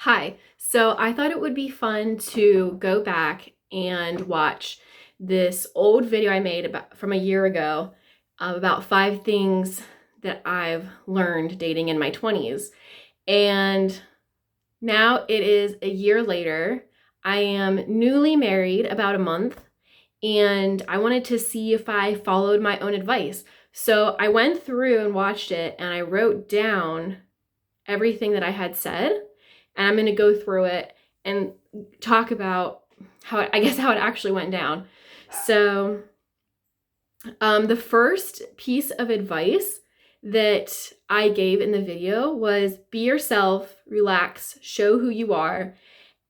Hi. So I thought it would be fun to go back and watch this old video I made about from a year ago about 5 things that I've learned dating in my 20s. And now it is a year later. I am newly married about a month, and I wanted to see if I followed my own advice. So I went through and watched it, and I wrote down everything that I had said, and I'm going to go through it and talk about how it actually went down. So, the first piece of advice that I gave in the video was be yourself, relax, show who you are.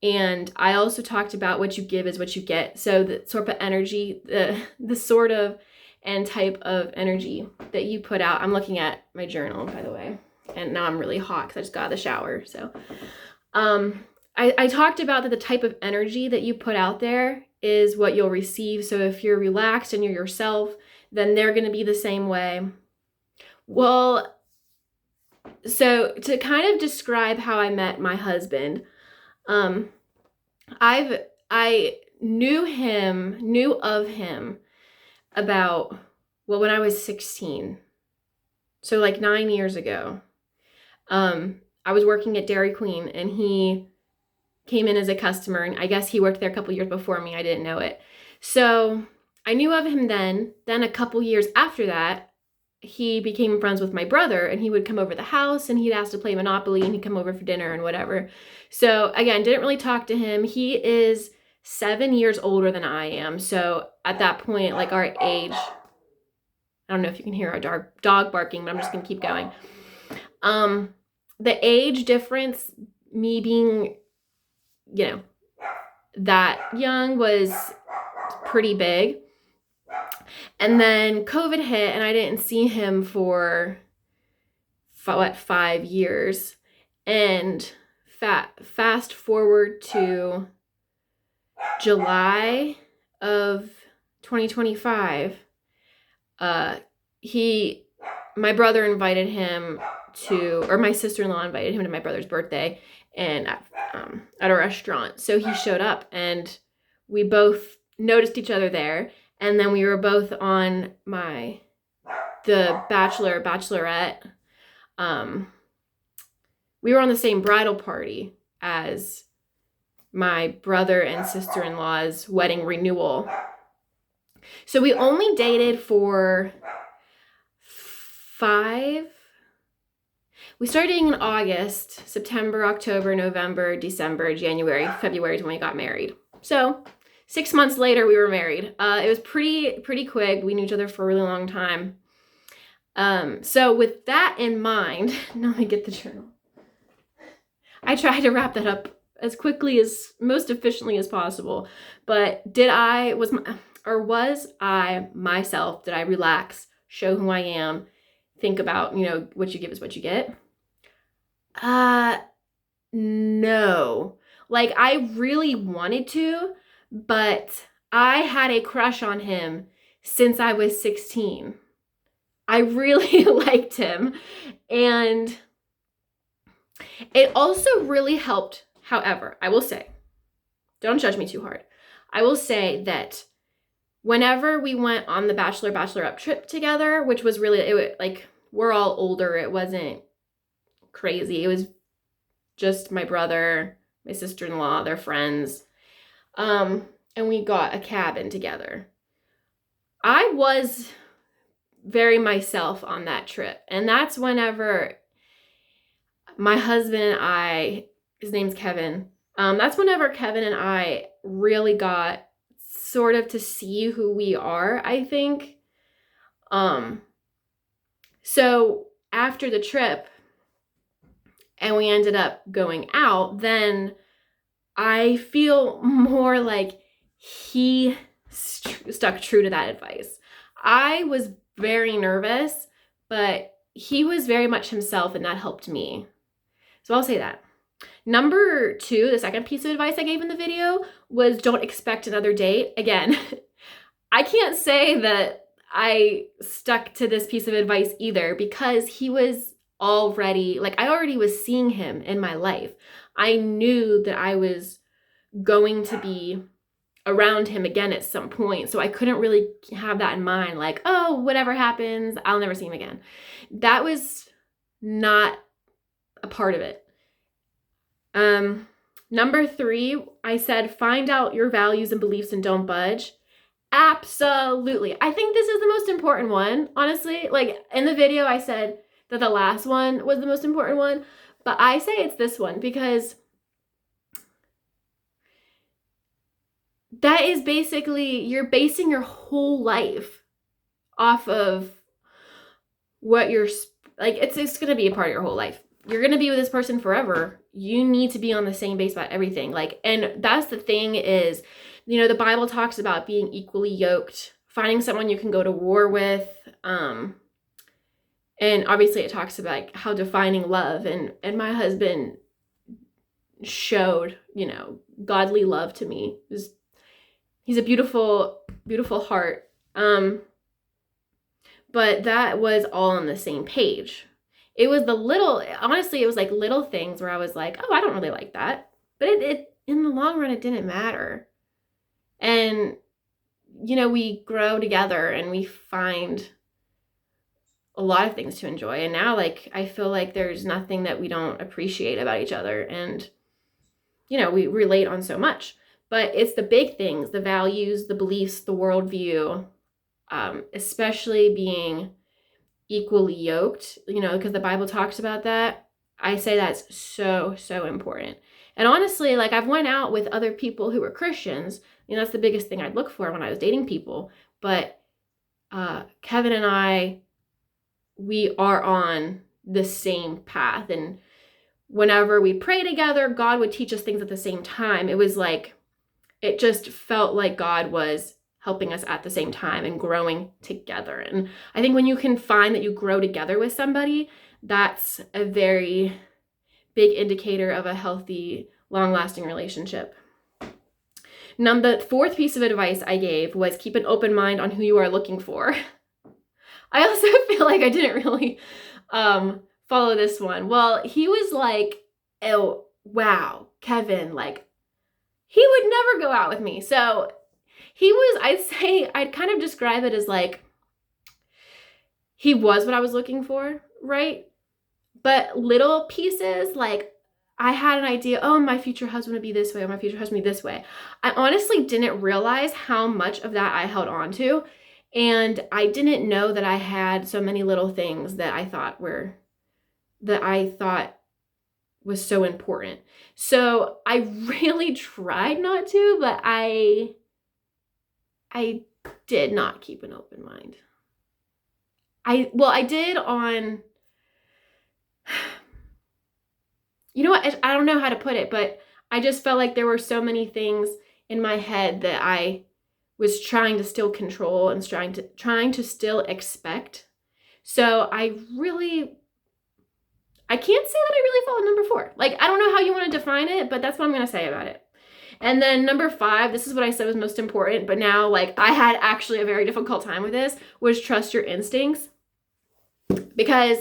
And I also talked about what you give is what you get. So the sort of energy, the sort of and type of energy that you put out. I'm looking at my journal, by the way, and now I'm really hot because I just got out of the shower. So I talked about that the type of energy that you put out there is what you'll receive. So if you're relaxed and you're yourself, then they're going to be the same way. Well, so to kind of describe how I met my husband, um, I knew of him about, well, when I was 16. So like 9 years ago. I was working at Dairy Queen, and he came in as a customer, and I guess he worked there a couple years before me. I didn't know it. So I knew of him then. Then a couple years after that, he became friends with my brother, and he would come over the house, and he'd ask to play Monopoly, and he'd come over for dinner and whatever. So again, didn't really talk to him. He is 7 years older than I am. So at that point, like our age, I don't know if you can hear our dog barking, but I'm just going to keep going. The age difference, me being, that young, was pretty big. And then COVID hit, and I didn't see him for 5 years. And fast forward to July of 2025, my brother invited him to, or my sister-in-law invited him to my brother's birthday, and at a restaurant. So he showed up, and we both noticed each other there. And then we were both on the Bachelorette. We were on the same bridal party as my brother and sister-in-law's wedding renewal. So we only dated for we started dating in August. September, October, November, December, January, February is when we got married. So 6 months later, we were married. It was pretty quick. We knew each other for a really long time. So with that in mind, now let me get the journal. I tried to wrap that up as quickly as most efficiently as possible. But was I myself? Did I relax, show who I am, think about, what you give is what you get? No. Like, I really wanted to, but I had a crush on him since I was 16. I really liked him. And it also really helped. However, I will say, don't judge me too hard. I will say that whenever we went on the Bachelorette trip together, which was really, we're all older. It wasn't crazy. It was just my brother, my sister-in-law, their friends. And we got a cabin together. I was very myself on that trip. And that's whenever my husband and I, his name's Kevin. That's whenever Kevin and I really got sort of to see who we are, I think. So after the trip, and we ended up going out, then I feel more like he stuck true to that advice. I was very nervous, but he was very much himself, and that helped me. So I'll say that. Number 2, the second piece of advice I gave in the video was don't expect another date. Again, I can't say that I stuck to this piece of advice either, because he was already, like I already was seeing him in my life. I knew that I was going to be around him again at some point. So I couldn't really have that in mind, like, oh, whatever happens, I'll never see him again. That was not a part of it. Number 3, I said, find out your values and beliefs and don't budge. Absolutely. I think this is the most important one, honestly. Like in the video, I said that the last one was the most important one, but I say it's this one because that is basically, you're basing your whole life off of what you're, like, it's going to be a part of your whole life. You're going to be with this person forever. You need to be on the same base about everything. Like, and that's the thing is, you know, the Bible talks about being equally yoked, finding someone you can go to war with. And obviously it talks about like how defining love, and my husband showed, you know, godly love to me. He's a beautiful, beautiful heart. But that was all on the same page. It was honestly, it was like little things where I was like, oh, I don't really like that. But it in the long run, it didn't matter. And, you know, we grow together and we find a lot of things to enjoy. And now, like, I feel like there's nothing that we don't appreciate about each other. And, you know, we relate on so much. But it's the big things, the values, the beliefs, the worldview, especially being equally yoked, you know, because the Bible talks about that. I say that's so, so important. And honestly, like I've went out with other people who were Christians. You know, that's the biggest thing I'd look for when I was dating people. But Kevin and I, we are on the same path. And whenever we pray together, God would teach us things at the same time. It was like, it just felt like God was helping us at the same time and growing together. And I think when you can find that you grow together with somebody, that's a very big indicator of a healthy, long-lasting relationship. Now, the 4th piece of advice I gave was keep an open mind on who you are looking for. I also feel like I didn't really follow this one. Well, he was like, oh, wow, Kevin, like, he would never go out with me. So he was, I'd kind of describe it as like, he was what I was looking for, right? But little pieces, like I had an idea, oh, my future husband would be this way, or my future husband would be this way. I honestly didn't realize how much of that I held on to. And I didn't know that I had so many little things that I thought was so important. So I really tried not to, but I did not keep an open mind. I did on, you know what, I don't know how to put it, but I just felt like there were so many things in my head that I was trying to still control and trying to still expect. So I can't say that I really followed number 4. Like, I don't know how you want to define it, but that's what I'm going to say about it. And then number 5, this is what I said was most important, but now, like, I had actually a very difficult time with this, was trust your instincts. Because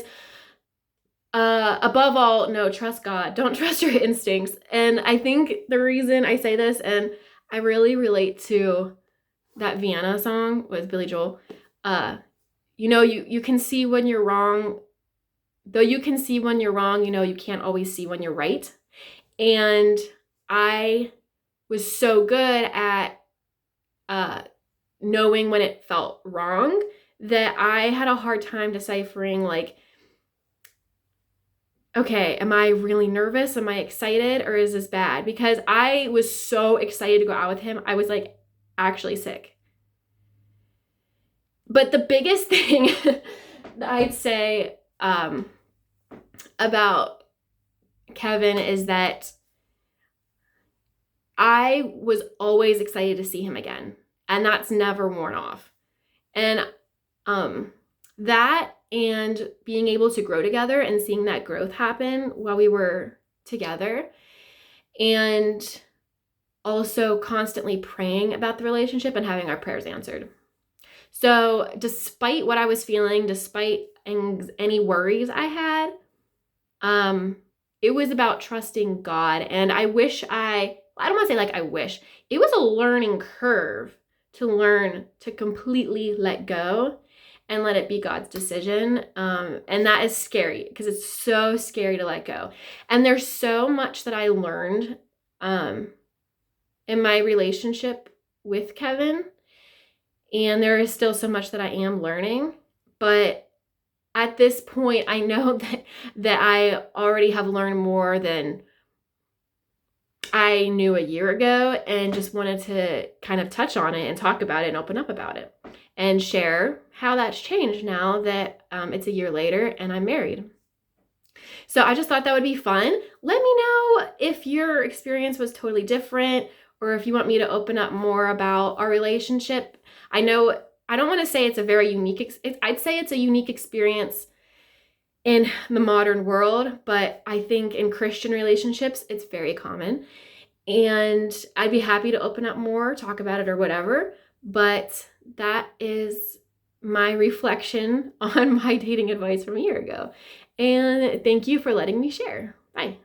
above all, no, trust God. Don't trust your instincts. And I think the reason I say this, and I really relate to that Vienna song with Billy Joel, you know, you can see when you're wrong. Though you can see when you're wrong, you know, you can't always see when you're right. And I was so good at knowing when it felt wrong that I had a hard time deciphering, like, okay, am I really nervous? Am I excited? Or is this bad? Because I was so excited to go out with him. I was like actually sick. But the biggest thing that I'd say about Kevin is that I was always excited to see him again. And that's never worn off. And that and being able to grow together and seeing that growth happen while we were together, and also constantly praying about the relationship and having our prayers answered. So despite what I was feeling, despite any worries I had, it was about trusting God. And I don't want to say like I wish, it was a learning curve to learn to completely let go and let it be God's decision. And that is scary because it's so scary to let go. And there's so much that I learned in my relationship with Kevin. And there is still so much that I am learning. But at this point, I know that I already have learned more than I knew a year ago, and just wanted to kind of touch on it and talk about it and open up about it and share how that's changed now that it's a year later and I'm married. So I just thought that would be fun. Let me know if your experience was totally different, or if you want me to open up more about our relationship. I know I don't want to say it's a very unique, I'd say it's a unique experience in the modern world, but I think in Christian relationships, it's very common. And I'd be happy to open up more, talk about it or whatever. But that is my reflection on my dating advice from a year ago. And thank you for letting me share. Bye.